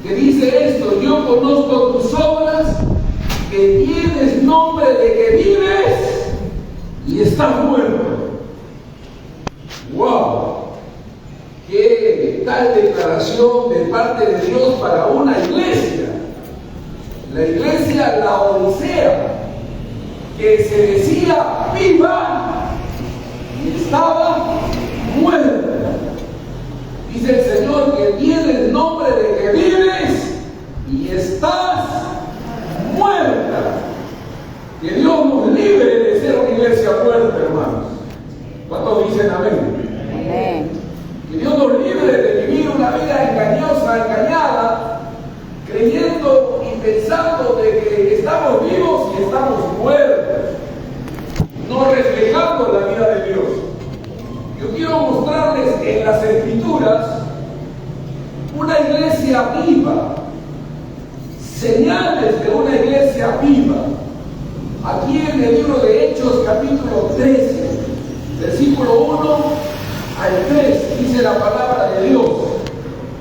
que dice esto: yo conozco tus obras, que tienes nombre de que vives y estás muerto. ¡Wow! ¡Qué tal declaración de parte de Dios para una iglesia! La iglesia Laodicea, que se decía viva y estaba muerta. Dice el Señor que tienes nombre de que vives y estás muerta. Que Dios nos libre de ser una iglesia muerta, hermanos. ¿Cuántos dicen amén? Amén. Que Dios nos libre de vivir una vida engañosa, engañada, creyendo y pensando de que estamos vivos y estamos muertos, no reflejando la vida de Dios. Yo quiero mostrarles en las Escrituras una iglesia viva, señales de una iglesia viva. Aquí en el libro de Hechos, capítulo 13, versículo 1 al 3, dice la palabra de Dios.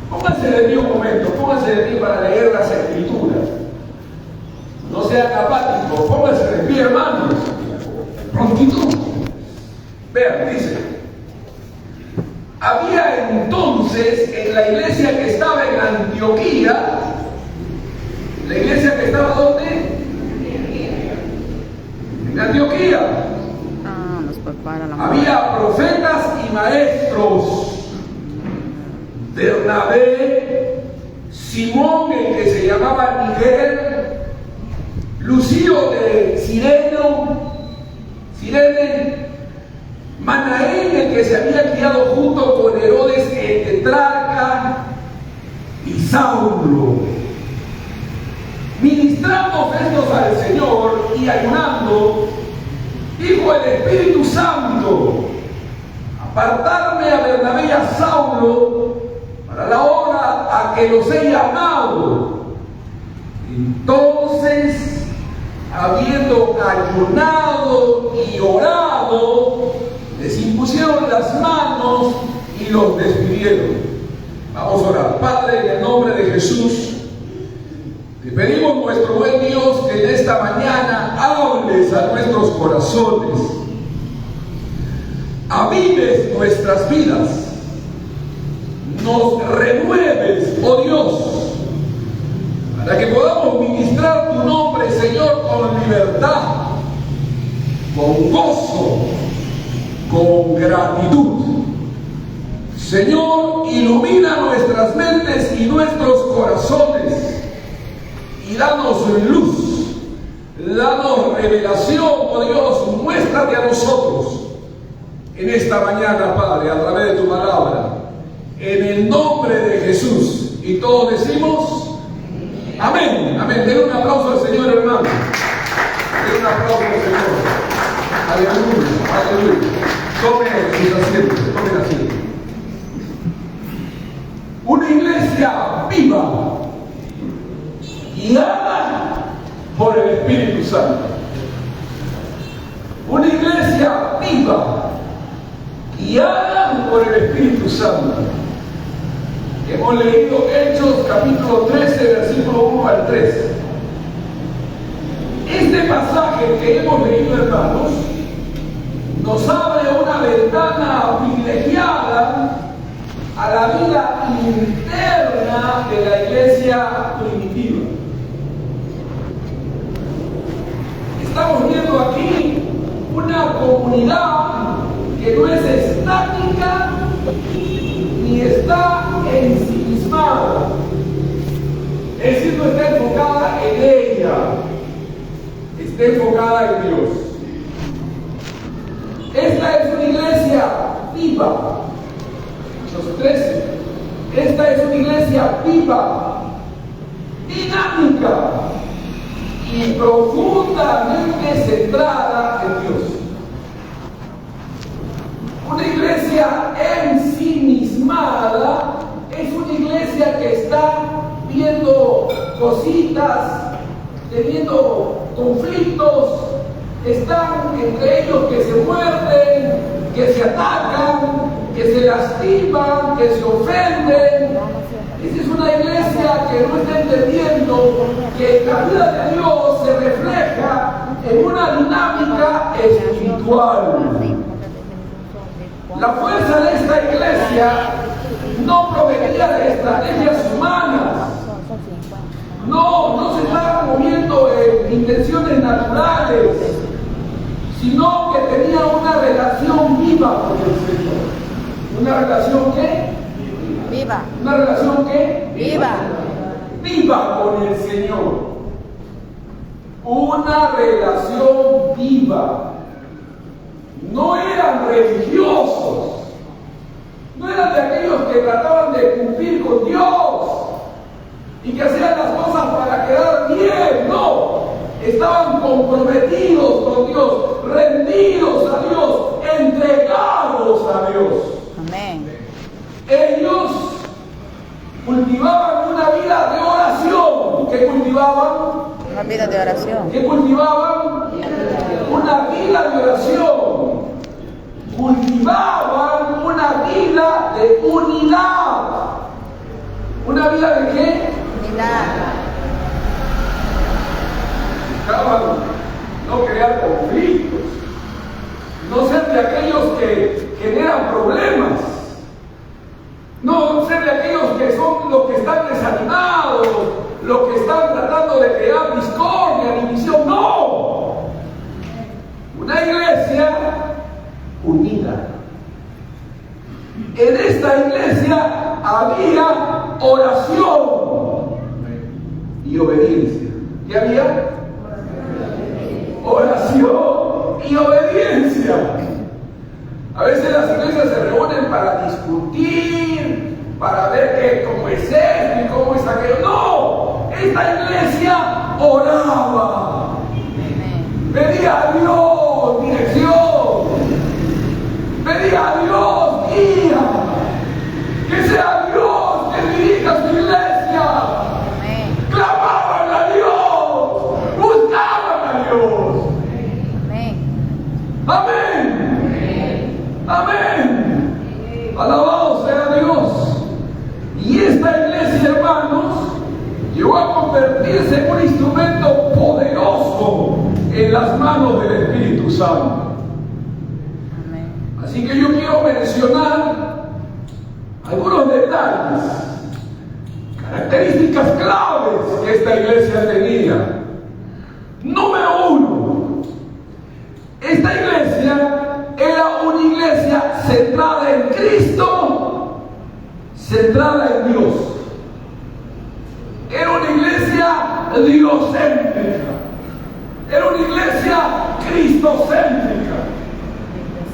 Pónganse de pie un momento, pónganse de pie para leer las Escrituras. No sean apáticos, pónganse de pie, hermanos. Prontitud. Vean, dice: había entonces en la iglesia que estaba en Antioquía, la iglesia que estaba ¿dónde? En Antioquía. Nos prepara la Había profetas y maestros: Bernabé, Simón, el que se llamaba Niger, Lucio de Cirene, Manaén, el que se había criado junto con Herodes el tetrarca, y Saulo. Ministrando ofrendas al Señor y ayunando, dijo el Espíritu Santo: apartarme a Bernabé y a Saulo para la obra a que los he llamado. Entonces, habiendo ayunado y orado, les impusieron las manos y los despidieron. Vamos a orar. Padre, en el nombre de Jesús, te pedimos, nuestro buen Dios, que en esta mañana hables a nuestros corazones, avives nuestras vidas, nos renueves, oh Dios, para que podamos ministrar tu nombre, Señor, con libertad, con gozo, con gratitud. Señor, ilumina nuestras mentes y nuestros corazones y danos luz, danos revelación, oh Dios, muéstrate a nosotros en esta mañana, Padre, a través de tu palabra, en el nombre de Jesús. Y todos decimos amén, amén. Den un aplauso al Señor, hermano. Den un aplauso al Señor. Aleluya, aleluya. Tomen sus asientos, tomen asientos. Una iglesia viva, guiada por el Espíritu Santo. Una iglesia viva, guiada por el Espíritu Santo. Hemos leído Hechos capítulo 13, versículo 1 al 3. Este pasaje que hemos leído, hermanos, nos abre una ventana privilegiada a la vida interna de la iglesia primitiva. Estamos viendo aquí una comunidad que no es estática ni está ensimismada, es decir, no está enfocada en ella, está enfocada en Dios. Esta es una iglesia viva. Los 13. Esta es una iglesia viva, dinámica y profundamente centrada en Dios. Una iglesia ensimismada es una iglesia que está viendo cositas, teniendo conflictos, están entre ellos que se muerden, que se atacan, que se lastiman, que se ofenden, Esa es una iglesia que no está entendiendo que la vida de Dios se refleja en una dinámica espiritual. La fuerza de esta iglesia no provenía de estrategias humanas. No se estaba moviendo en intenciones naturales, sino que tenía una relación viva con el Señor. ¿Una relación qué? Viva. ¿Una relación qué? Viva. Viva con el Señor. Una relación viva. No eran religiosos. No eran de aquellos que trataban de cumplir con Dios y que hacían las cosas para quedar bien. No. Estaban comprometidos con Dios, rendidos a Dios, entregados a Dios. Amén. Ellos cultivaban una vida de oración. ¿Qué cultivaban? Una vida de oración. ¿Qué cultivaban? Una vida de oración. Cultivaban una vida de unidad. ¿Una vida de qué? Unidad. Buscaban no crear conflictos, no ser de aquellos que generan problemas, no ser de aquellos que son los que están desanimados, los que están tratando de crear discordia, división. No, una iglesia unida. En esta iglesia había oración y obediencia. ¿Qué había? Oración y obediencia. A veces las iglesias se reúnen para discutir, para ver cómo es esto y cómo es aquello. No, esta iglesia oraba. Pedía a Dios dirección. Pedía a Dios guía. Que sea Dios que dirija su iglesia. Clamaban a Dios. Buscaban a Dios. Amén. Amén. Alabado sea Dios. Y esta iglesia, hermanos, llegó a convertirse en un instrumento poderoso en las manos del Espíritu Santo. Así que yo quiero mencionar algunos detalles, características claves que esta iglesia tenía. Número uno, esta iglesia era una iglesia centrada en Cristo, centrada en Dios. Era una iglesia diocéntrica. Era una iglesia cristocéntrica.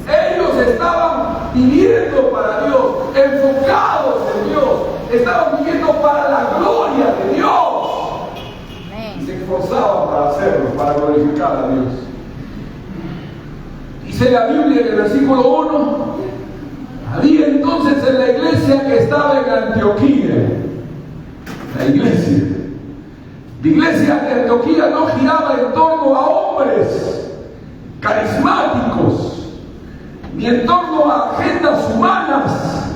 Ellos estaban viviendo para Dios, enfocados en Dios, estaban viviendo para la gloria de Dios. Y se esforzaban para hacerlo, para glorificar a Dios. Dice la Biblia en el versículo 1, había entonces en la iglesia que estaba en Antioquía, la iglesia de Antioquía no giraba en torno a hombres carismáticos, ni en torno a agendas humanas,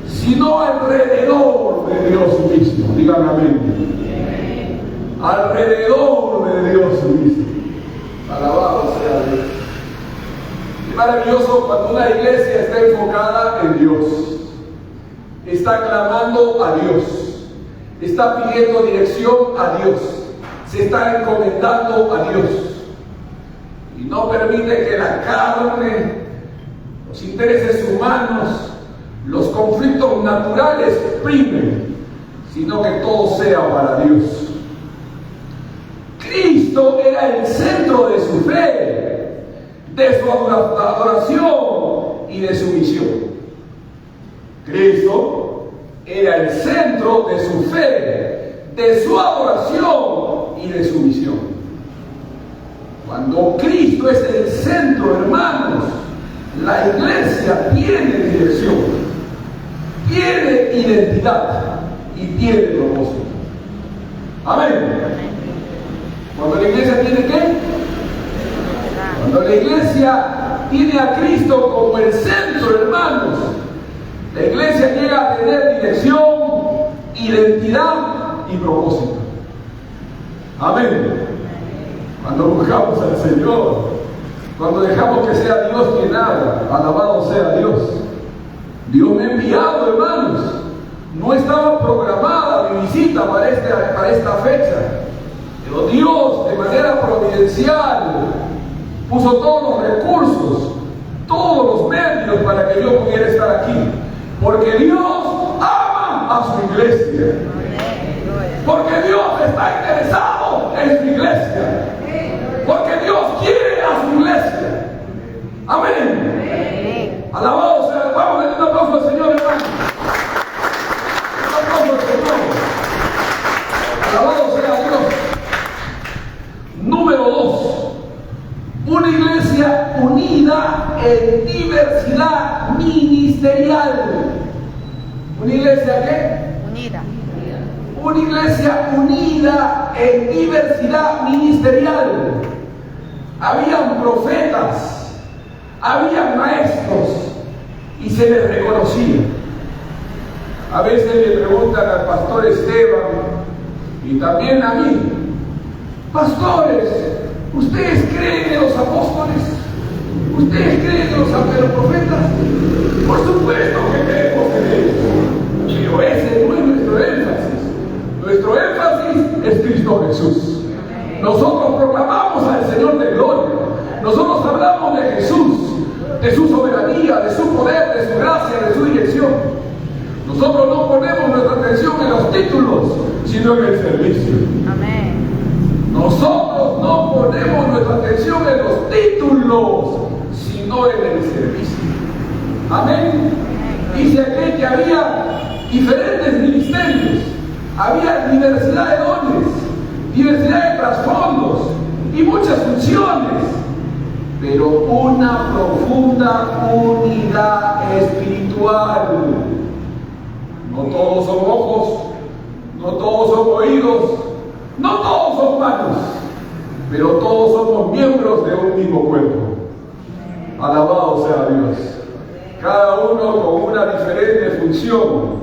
sino alrededor de Dios mismo. Digan amén. Alrededor de Dios mismo. Alabado sea Dios. Es maravilloso cuando una iglesia está enfocada en Dios, está clamando a Dios, está pidiendo dirección a Dios, se está encomendando a Dios y no permite que la carne, los intereses humanos, los conflictos naturales primen, sino que todo sea para Dios. Cristo era el centro de su fe, de su adoración y de su misión. Cristo era el centro de su fe, de su adoración y de su misión. Cuando Cristo es el centro, hermanos, la iglesia tiene dirección, tiene identidad y tiene propósito. Amén. Cuando la iglesia tiene ¿qué? Cuando la iglesia tiene a Cristo como el centro, hermanos, la iglesia llega a tener dirección, identidad y propósito. Amén. Cuando buscamos al Señor, cuando dejamos que sea Dios quien haga, alabado sea Dios. Dios me ha enviado, hermanos. No estaba programada mi visita para esta fecha, pero Dios, de manera providencial, puso todos los recursos, todos los medios para que yo pudiera estar aquí. Porque Dios ama a su iglesia. Porque Dios está interesado en su iglesia. Porque Dios quiere a su iglesia. Amén. Alabado sea. Vamos a darle un aplauso al Señor, hermano. Un aplauso al Señor. Alabado sea Dios. Número 2. Una iglesia unida en diversidad ministerial. ¿Una iglesia qué? Unida. Una iglesia unida en diversidad ministerial. Habían profetas, habían maestros y se les reconocía. A veces le preguntan al pastor Esteban y también a mí: pastores, ¿ustedes creen en los apóstoles? ¿Ustedes creen en los profetas? Por supuesto que creemos en ellos, pero ese no es nuestro énfasis. Nuestro énfasis es Cristo Jesús. Nosotros proclamamos al Señor de gloria. Nosotros hablamos de Jesús, de su soberanía, de su poder, de su gracia, de su dirección. Nosotros no ponemos nuestra atención en los títulos, sino en el servicio. Amén. Nosotros no ponemos nuestra atención en los títulos, sino en el servicio. Amén. Dice aquí que había diferentes ministerios, había diversidad de dones, diversidad de trasfondos y muchas funciones, pero una profunda unidad espiritual. No todos son ojos, no todos son oídos, no todos son manos, pero todos somos miembros de un mismo cuerpo. Alabado sea Dios. Cada uno con una diferente función,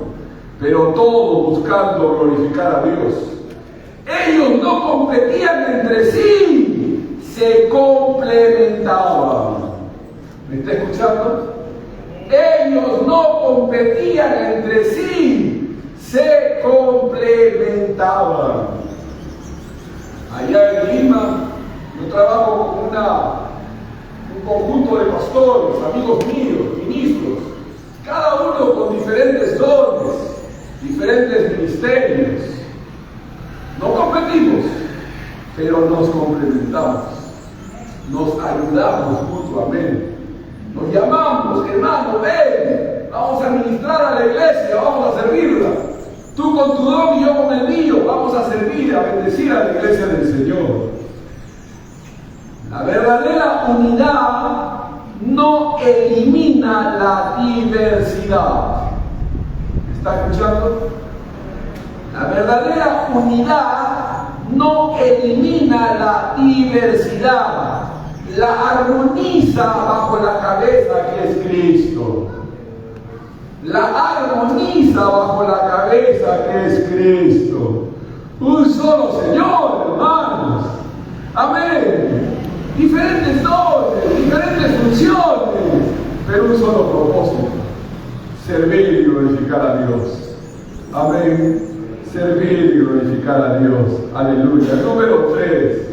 pero todos buscando glorificar a Dios. Ellos no competían entre sí, se complementaban. ¿Me está escuchando? Ellos no competían entre sí, se complementaban. Allá en Lima, yo trabajo con un conjunto de pastores, amigos míos, ministros, cada uno con diferentes dones, diferentes ministerios. No competimos, pero nos complementamos, nos ayudamos mutuamente, nos llamamos: hermano, ven, vamos a ministrar a la iglesia, vamos a servirla. Tú con tu don y yo con el mío, vamos a servir, a bendecir a la iglesia del Señor. La verdadera unidad no elimina la diversidad. ¿Está escuchando? La verdadera unidad no elimina la diversidad, la armoniza bajo la cabeza que es Cristo. La armoniza bajo la cabeza que es Cristo. Un solo Señor, hermanos. Amén. Diferentes dones, diferentes funciones, pero un solo propósito: servir y glorificar a Dios. Amén. Servir y glorificar a Dios. Aleluya. Número 3.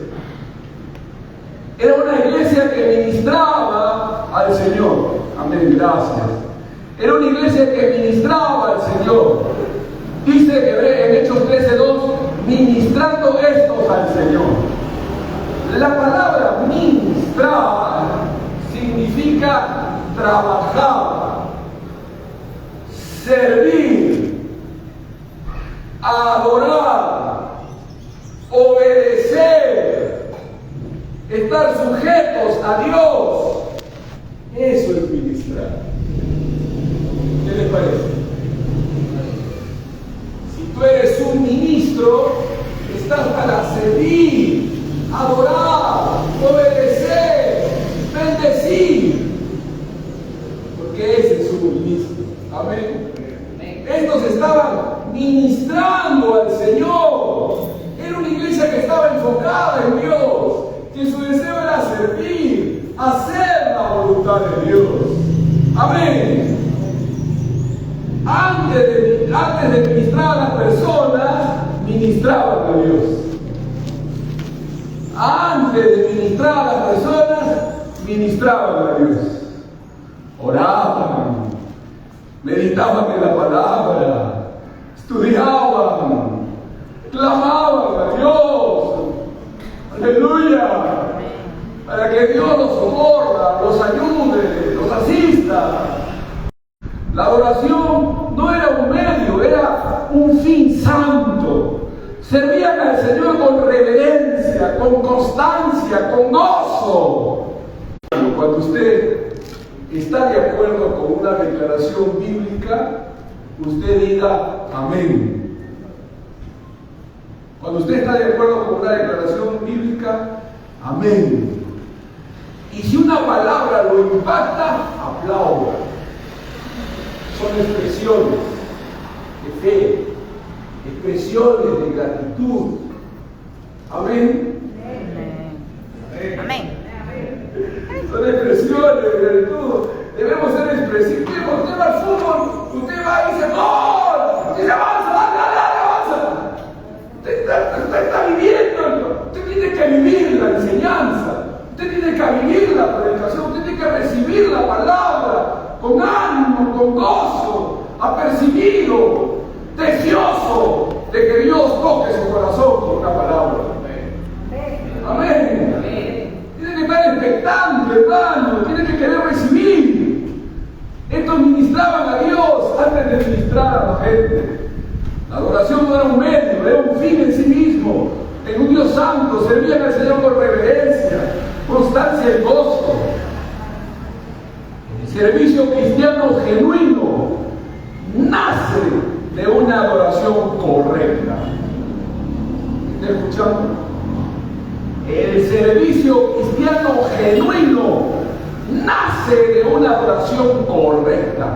Era una iglesia que ministraba al Señor. Amén. Gracias. Era una iglesia que ministraba al Señor. Dice en Hechos 13:2, ministrando estos al Señor. La palabra ministrar significa trabajar, servir, adorar, obedecer, estar sujetos a Dios. Eso es ministrar. ¿Qué les parece? Si tú eres un ministro, estás para servir, adorar, obedecer, bendecir, porque ese es su ministro. Amén. Estos estaban ministrando antes de ministrar a las personas, ministraban a Dios. Antes de ministrar a las personas, ministraban a Dios. Oraban, meditaban en la palabra, estudiaban, clamaban a Dios. Aleluya. Para que Dios los socorra, los ayude, los asista. La oración no era un medio, era un fin santo. Servían al Señor con reverencia, con constancia, con gozo. Cuando usted está de acuerdo con una declaración bíblica, usted diga amén. Cuando usted está de acuerdo con una declaración bíblica, amén. Y si una palabra lo impacta, aplauda. Son expresiones de fe, expresiones de gratitud. Amén. Amén. Son expresiones de gratitud. Debemos ser expresivos. Usted va al fútbol, usted va y dice ¡gol! Usted se avanza, dale, avanza. Usted está viviendo. Usted tiene que vivir la enseñanza. Usted tiene que vivir la predicación. Usted tiene que recibir la palabra con ánimo, con gozo, apercibido, deseoso de que Dios toque su corazón con una palabra. Amén. Tiene que estar expectante, hermano. Tiene que querer recibir. Estos ministraban a Dios antes de ministrar a la gente. La adoración no era un medio, era un fin en sí mismo. En un Dios santo, servían al Señor con reverencia, constancia y gozo. El servicio cristiano genuino nace de una adoración correcta. ¿Está escuchando? El servicio cristiano genuino nace de una adoración correcta.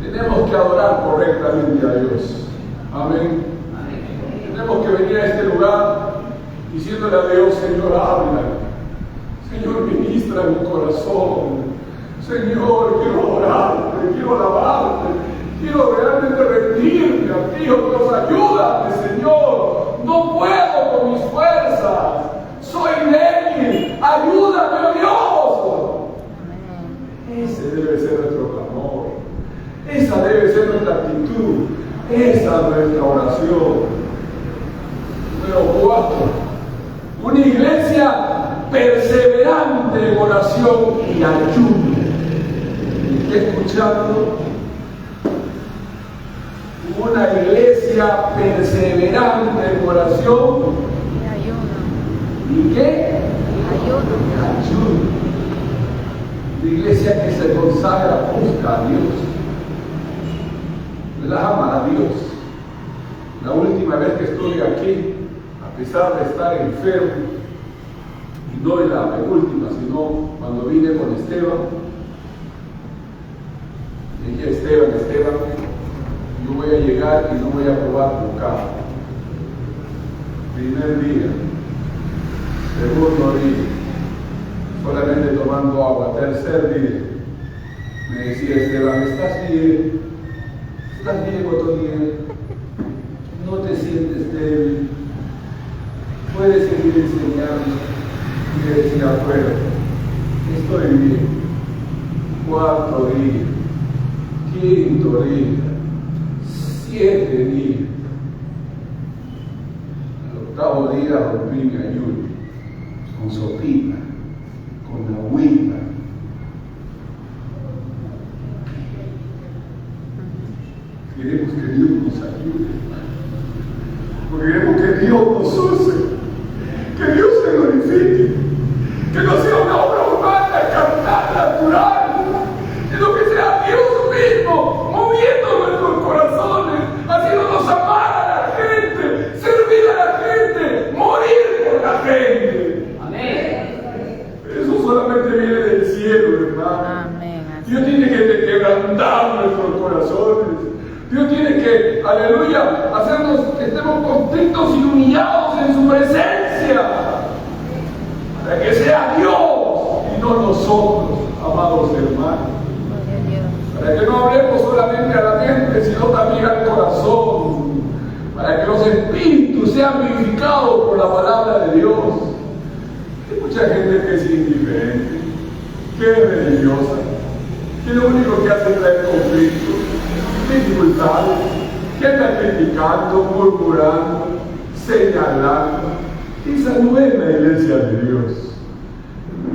Tenemos que adorar correctamente a Dios. Amén. Tenemos que venir a este lugar diciéndole a Dios: Señor, habla. Señor, ministra mi corazón. Señor, quiero adorarte, quiero alabarte, quiero realmente rendirme a ti. Oh Dios, ayúdame, Señor. No puedo con mis fuerzas. Soy débil. Ayúdame, oh Dios. Ese debe ser nuestro clamor. Esa debe ser nuestra actitud. Esa es nuestra oración. Número 4. Una iglesia perseverante en oración y ayuno. ¿Me está escuchando? Una iglesia perseverante en oración Y ayuno. y ¿qué? Ayuno. Una iglesia que se consagra, busca a Dios, ama a Dios. La última vez que estuve aquí, a pesar de estar enfermo, y no en la penúltima, sino cuando vine con Esteban, le dije a Esteban, yo voy a llegar y no voy a probar bocado. Primer día, segundo día, solamente tomando agua. Tercer día, me decía Esteban: ¿estás bien? ¿Estás bien, Otoniel? ¿No te sientes débil? ¿Puedes seguir enseñando? Y le decía: bueno, estoy bien. Cuarto día, quinto día, 7 días. Al octavo día rompí mi ayuno con sopita, con agüita. Queremos que Dios nos ayude, porque queremos que Dios nos use, que Dios se glorifique, que no sea una obra humana, carnal, natural, sino que sea Dios mismo moviendo nuestros corazones, haciéndonos amar a la gente, servir a la gente, morir por la gente. Amén. Eso solamente viene del cielo, hermano. Amén. Dios tiene que quebrantar nuestros corazones. Dios tiene que, aleluya, hacernos que estemos contentos y humillados en su presencia, para que sea Dios y no nosotros, amados hermanos. Para que no hablemos solamente a la mente, sino también para que los espíritus sean vivificados por la palabra de Dios. Hay mucha gente que es indiferente, que es religiosa, que lo único que hace es traer conflictos, dificultades, que anda criticando, murmurando, señalando. Esa no es la iglesia de Dios.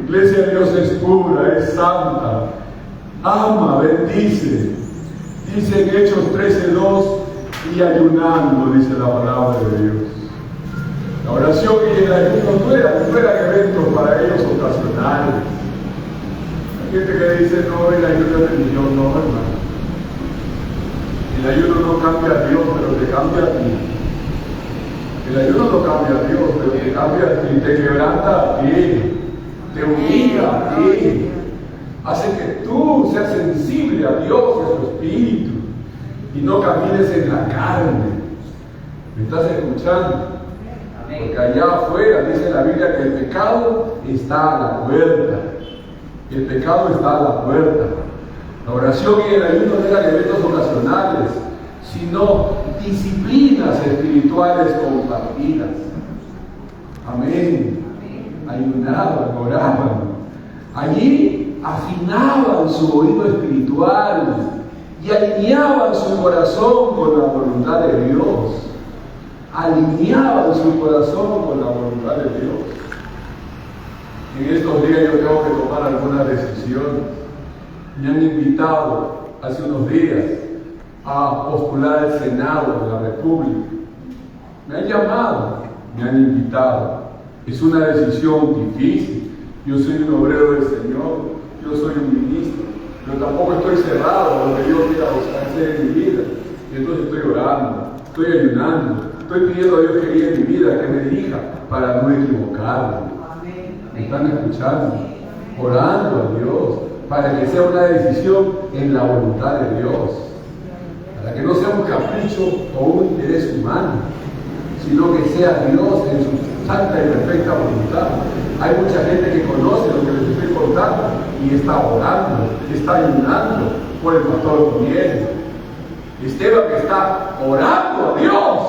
La iglesia de Dios es pura, es santa, ama, bendice. Dice en Hechos 13:2, y ayunando, dice la palabra de Dios. La oración y el ayuno no eran eventos para ellos ocasionales. Hay gente que dice, no, el ayuno es religión, no, hermano. El ayuno no cambia a Dios, pero te cambia a ti. El ayuno no cambia a Dios, pero te cambia a ti, te quebranta a ti, te humilla a ti, hace que tú seas sensible a Dios y a su Espíritu y no camines en la carne. ¿Me estás escuchando? Porque allá afuera dice la Biblia que el pecado está a la puerta. El pecado está a la puerta. La oración y el ayuno no eran eventos ocasionales, sino disciplinas espirituales compartidas. Amén. Ayunaban, oraban. Allí afinaban su oído espiritual y alineaban su corazón con la voluntad de Dios. Alineaban su corazón con la voluntad de Dios. En estos días yo tengo que tomar alguna decisión. Me han invitado hace unos días a postular al Senado de la República. Me han llamado, me han invitado. Es una decisión difícil. Yo soy un obrero del Señor, yo soy un ministro, pero tampoco estoy cerrado a lo que Dios quiera hacer en mi vida. Y entonces estoy orando, estoy ayunando, estoy pidiendo a Dios que guíe mi vida, que me dirija para no equivocarme. ¿Me están escuchando? Orando a Dios para que sea una decisión en la voluntad de Dios, para que no sea un capricho o un interés humano, sino que sea Dios en su santa y perfecta voluntad. Hay mucha gente que conoce lo que les estoy contando y está orando, está ayunando por el pastor Miguel. Esteban que está orando a Dios.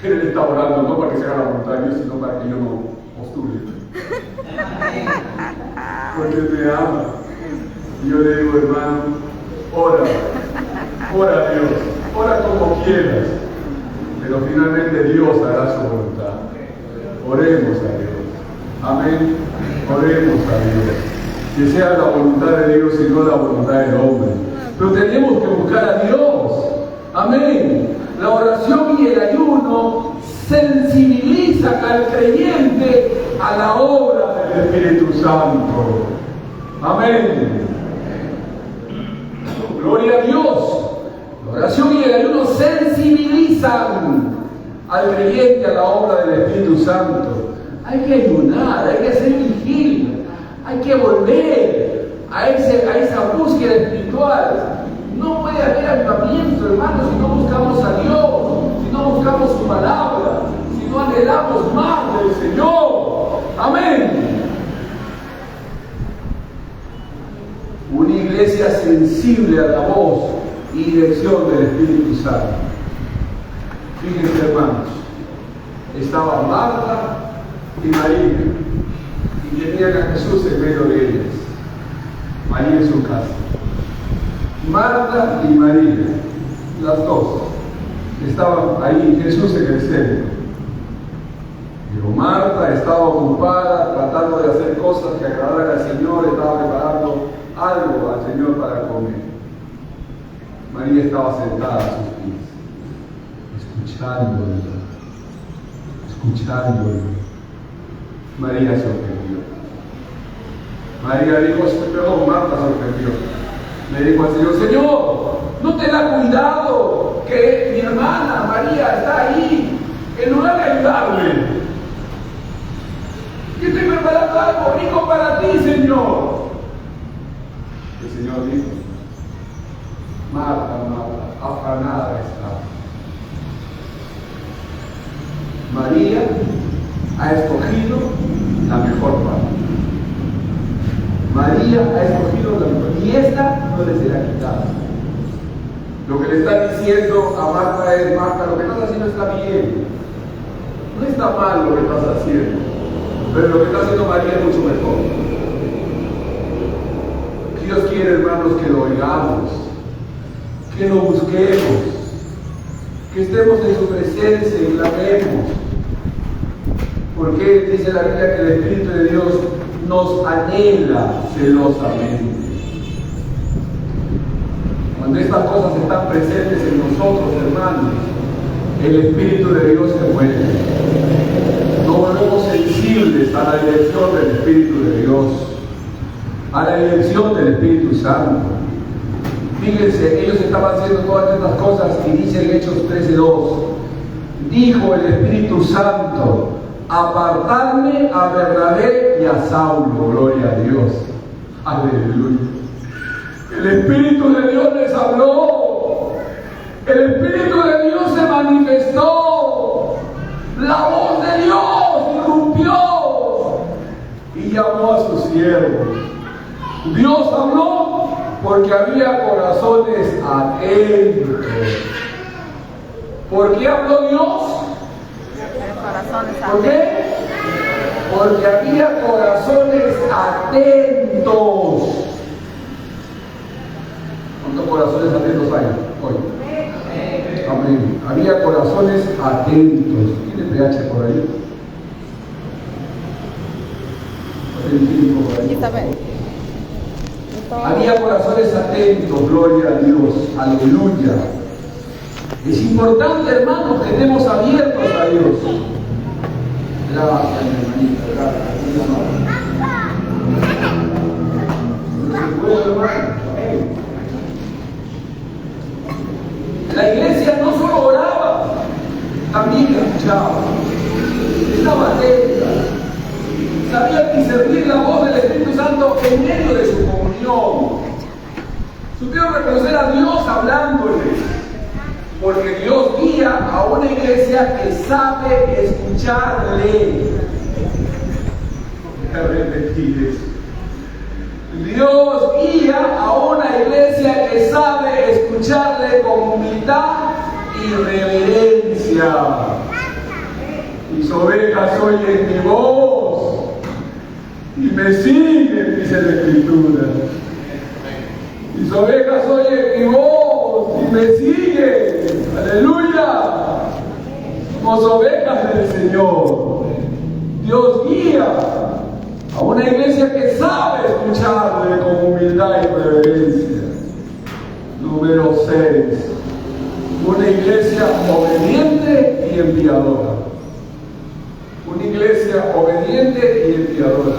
Pero él está orando no para que se haga la voluntad de Dios, sino para que yo no postule. Porque me ama. Y yo le digo, hermano, ora a Dios, ora como quieras, pero finalmente Dios hará su voluntad. Oremos a Dios. Amén. Oremos a Dios. Que sea la voluntad de Dios y no la voluntad del hombre. Pero tenemos que buscar a Dios. Amén. La oración y el ayuno sensibilizan al creyente a la obra del Espíritu Santo. Amén. Gloria a Dios. La oración y el ayuno sensibilizan al creyente a la obra del Espíritu Santo. Hay que ayunar, hay que hacer vigilia, hay que volver a esa búsqueda espiritual. No puede haber avivamiento, hermanos, si no buscamos a Dios, si no buscamos su palabra, si no anhelamos más del Señor. Amén. Una iglesia sensible a la voz y dirección del Espíritu Santo. Fíjense, hermanos, estaba Marta y María, y tenían a Jesús en medio de ellas. María en su casa. Marta y María, las dos, estaban ahí, Jesús en el centro. Pero Marta estaba ocupada tratando de hacer cosas que agradaran al Señor, estaba preparando algo al Señor para comer. María estaba sentada a sus pies, escuchándolo. María se ofendió. María dijo, perdón, Marta se ofendió. Le dijo al Señor, Señor, ¿no te da cuidado que mi hermana María está ahí? En lugar de ayudarme, que estoy preparando algo rico para ti, Señor. El Señor dijo, Marta, afanada está. María ha escogido la mejor parte. María ha escogido la mejor, y esta no le será quitada. Lo que le está diciendo a Marta es: Marta, lo que estás haciendo está bien. No está mal lo que estás haciendo, pero lo que está haciendo María es mucho mejor. Dios quiere, hermanos, que lo oigamos, que lo busquemos, que estemos en su presencia y clamemos. Porque dice la Biblia que el Espíritu de Dios nos anhela celosamente. Cuando estas cosas están presentes en nosotros, hermanos, el Espíritu de Dios se mueve. Nos volvemos sensibles a la dirección del Espíritu de Dios, a la dirección del Espíritu Santo. Fíjense, ellos estaban haciendo todas estas cosas y dice en Hechos 13:2: dijo el Espíritu Santo: apartadme a Bernabé y a Saulo. Gloria a Dios. Aleluya. El Espíritu de Dios les habló. El Espíritu de Dios se manifestó. La voz de Dios irrumpió y llamó a sus siervos. Dios habló porque había corazones atentos. ¿Por qué habló Dios? ¿Por qué? Porque había corazones atentos. ¿Cuántos corazones atentos hay hoy? Amén. Había corazones atentos. ¿Tiene PH por ahí? Había corazones atentos, gloria a Dios, aleluya. Es importante, hermanos, que estemos abiertos a Dios. Gracias, hermanita, gracias. La iglesia no solo oraba, también escuchaba, estaba atenta, sabía discernir la voz del Espíritu Santo en medio de su comunión. Supieron reconocer a Dios hablándoles, porque Dios guía a una iglesia que sabe escucharle. Voy a repetir eso. Dios guía a una iglesia que sabe escucharle con humildad y reverencia. Mis ovejas oyen mi voz y me siguen, dice la Escritura. Mis ovejas oyen mi voz y me siguen. Aleluya. Somos ovejas del Señor. Dios guía a una iglesia que sabe escucharle con humildad y reverencia. Número 6. Una iglesia obediente y enviadora. Una iglesia obediente y enviadora.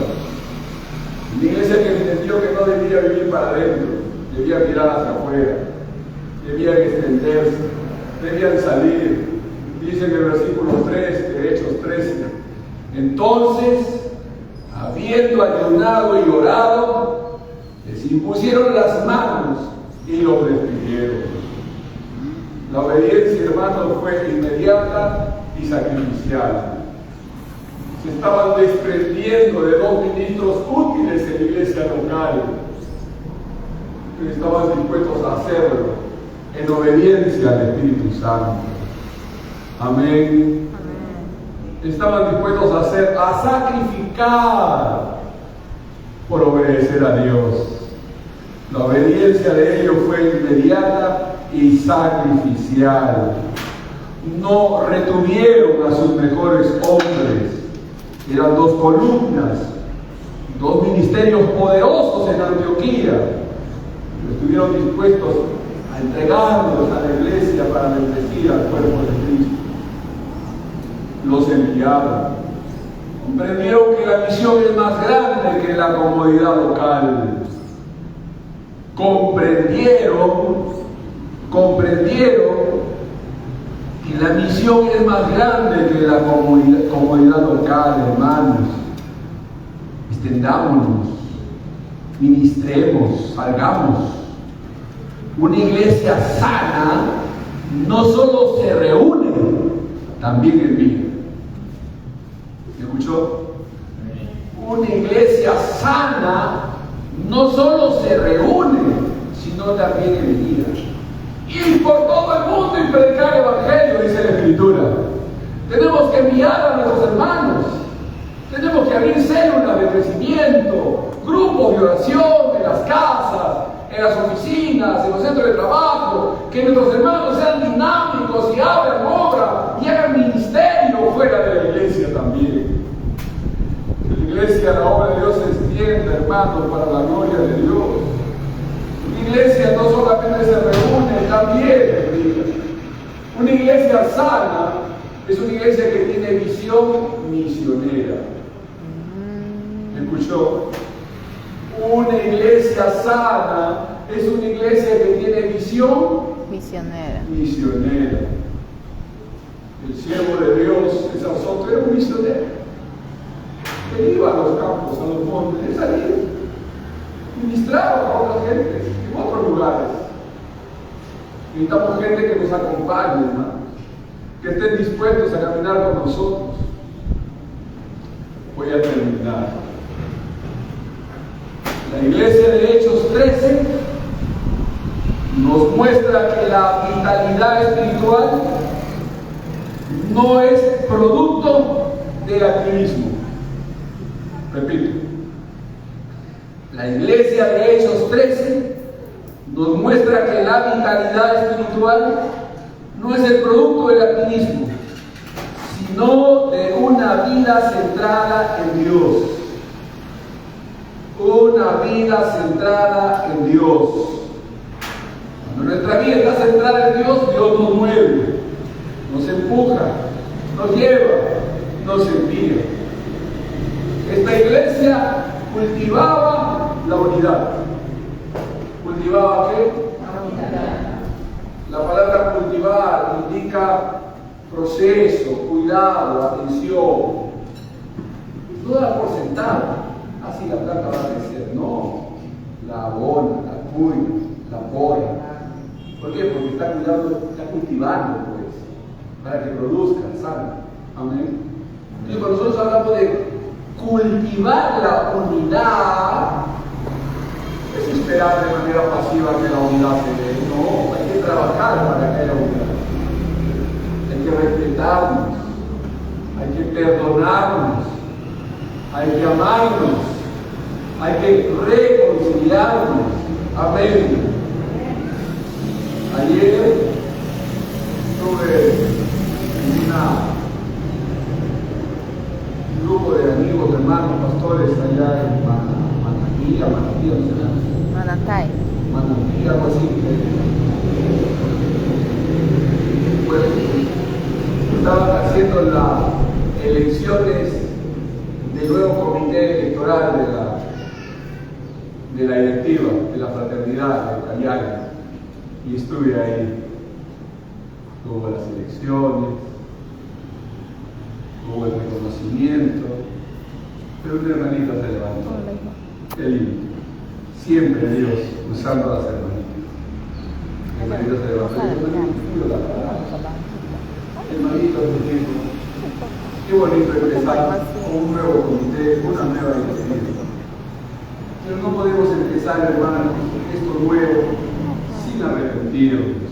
Una iglesia que entendió que no debía vivir para adentro, debía mirar hacia afuera, debían extenderse, debían salir. Dice en el versículo 3 de Hechos 13: entonces, habiendo ayunado y orado, les impusieron las manos y los despidieron. La obediencia, hermanos, fue inmediata y sacrificial. Se estaban desprendiendo de 2 ministros útiles en la iglesia local, que estaban dispuestos a hacerlo en obediencia al Espíritu Santo. Amén. Estaban dispuestos a sacrificar por obedecer a Dios. La obediencia de ellos fue inmediata y sacrificial. No retuvieron a sus mejores hombres. Eran 2 columnas, 2 ministerios poderosos en Antioquía. Estuvieron dispuestos a entregarlos a la iglesia para bendecir al cuerpo de Cristo. Los enviaron. Comprendieron que la misión es más grande que la comodidad local. Comprendieron que la misión es más grande que la comodidad local, hermanos. Extendámonos, ministremos, salgamos. Una iglesia sana no solo se reúne, también envía. ¿Me escuchó? Una iglesia sana no solo se reúne, sino también envía. ¿Y Escritura. Tenemos que enviar a nuestros hermanos. Tenemos que abrir células de crecimiento, grupos de oración en las casas, en las oficinas, en los centros de trabajo, que nuestros hermanos sean dinámicos y abran obra y hagan ministerio fuera de la iglesia también. En la iglesia la obra de Dios se extiende, hermanos, para la gloria de Dios. Una iglesia no solamente se reúne, también brilla. Una iglesia sana es una iglesia que tiene visión misionera. ¿Me escuchó? Una iglesia sana es una iglesia que tiene visión Misionera. misionera. El siervo de Dios de Sansón era un misionero. Él iba a los campos, a los montes, él salía, ministraba a otras gentes en otros lugares. Necesitamos gente que nos acompañe, hermanos, que estén dispuestos a caminar con nosotros. Voy a terminar. La iglesia de Hechos 13 nos muestra que la vitalidad espiritual no es producto del activismo. Repito, la iglesia de Hechos 13 nos muestra que la vitalidad espiritual no es el producto del activismo, sino de una vida centrada en Dios. Una vida centrada en Dios. Cuando nuestra vida está centrada en Dios, Dios nos mueve, nos empuja, nos lleva, nos envía. Esta iglesia cultivaba la unidad. ¿Cultivaba qué? La unidad. La palabra cultivar indica proceso, cuidado, atención. No da por sentado. Así la planta va a crecer. No. La abona, la cuida, la poda. ¿Por qué? Porque está cuidando, está cultivando, pues, para que produzca, ¿saben? Amén. Y cuando nosotros hablamos de cultivar la unidad, es esperar de manera pasiva que la unidad se dé. No, hay que trabajar para que haya unidad. Hay que respetarnos, hay que perdonarnos, hay que amarnos, hay que reconciliarnos. Amén. Ayer tuve un grupo de amigos, hermanos, pastores allá en Manatí, Manatay. algo así. Pues estaban haciendo las elecciones del nuevo comité electoral de la directiva, de la fraternidad de Cayana, y estuve ahí. Hubo las elecciones, hubo el reconocimiento, pero una hermanita se levantó. Qué lindo. Siempre Dios usando a las hermanitas. Hermanita se levantó. Hermanito, qué bonito empezar un nuevo comité, una nueva directiva. Pero no podemos empezar, hermanos, esto nuevo sin arrepentirnos,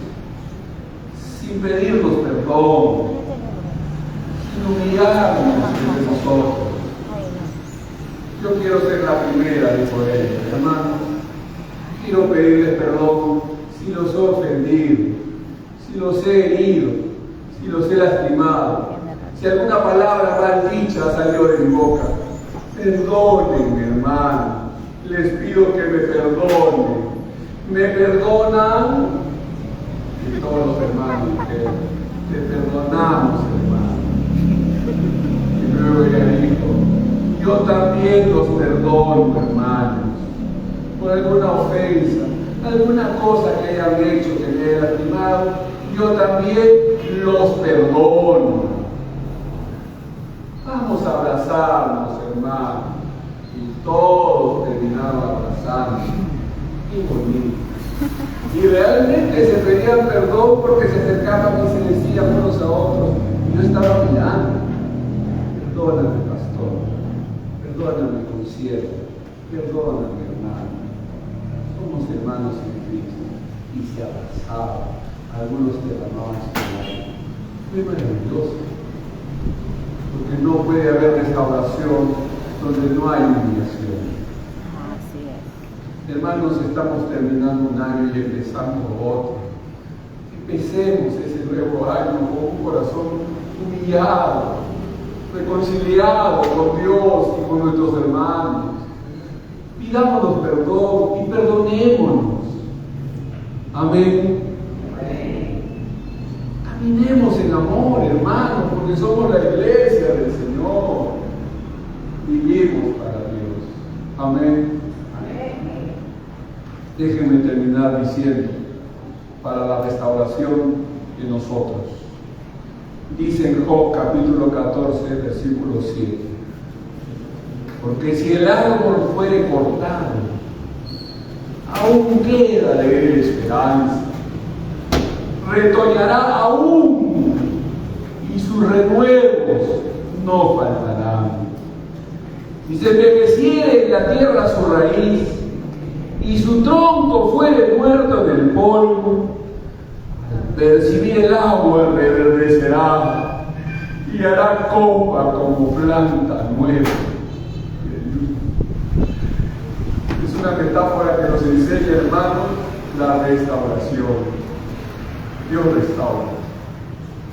sin pedirnos perdón, sin humillarnos entre nosotros. Yo quiero ser la primera, dijo él, hermano. Quiero pedirles perdón si los he ofendido, si los he herido, si los he lastimado, si alguna palabra mal dicha salió de mi boca. Perdónenme, hermano. Les pido que me perdonen. ¿Me perdonan? Y todos los hermanos dijeron, te perdonamos, hermano. Y luego ella dijo, yo también los perdono, hermanos, por alguna ofensa, alguna cosa que hayan hecho que me haya lastimado, yo también los perdono. Vamos a abrazarnos, hermanos. Y todos terminaron abrazando. Qué bonito. Y realmente se pedían perdón porque se acercaban y se decían unos a otros. Yo estaba mirando. Perdóname, pastor. Perdóname, concierto. Perdóname, hermano. Somos hermanos en Cristo. Y se abrazaban. Algunos derramaban su lágrima. Qué maravilloso. Porque no puede haber restauración donde no hay humillación. Así es. Hermanos, estamos terminando un año y empezando otro. Empecemos ese nuevo año con un corazón humillado, reconciliado con Dios y con nuestros hermanos. Pidámonos perdón y perdonémonos. Amén. Caminemos en amor, hermanos, porque somos la iglesia del Señor. Vivimos para Dios. Amén. Déjenme terminar diciendo, para la restauración de nosotros. Dice en Job capítulo 14, versículo 7. Porque si el árbol fuere cortado, aún queda de él esperanza. Retoñará aún, y sus renuevos no faltarán. Y se envejeciere en la tierra su raíz, y su tronco fuere muerto en el polvo, al percibir el agua reverdecerá, y hará copa como planta nueva. Es una metáfora que nos enseña, hermanos, la restauración. Dios restaura.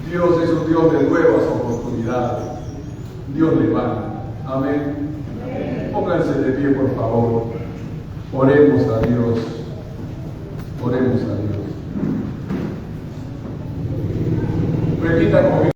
Dios es un Dios de nuevas oportunidades. Dios levanta. Amén. Pónganse de pie, por favor. Oremos a Dios. Oremos a Dios. Repita conmigo.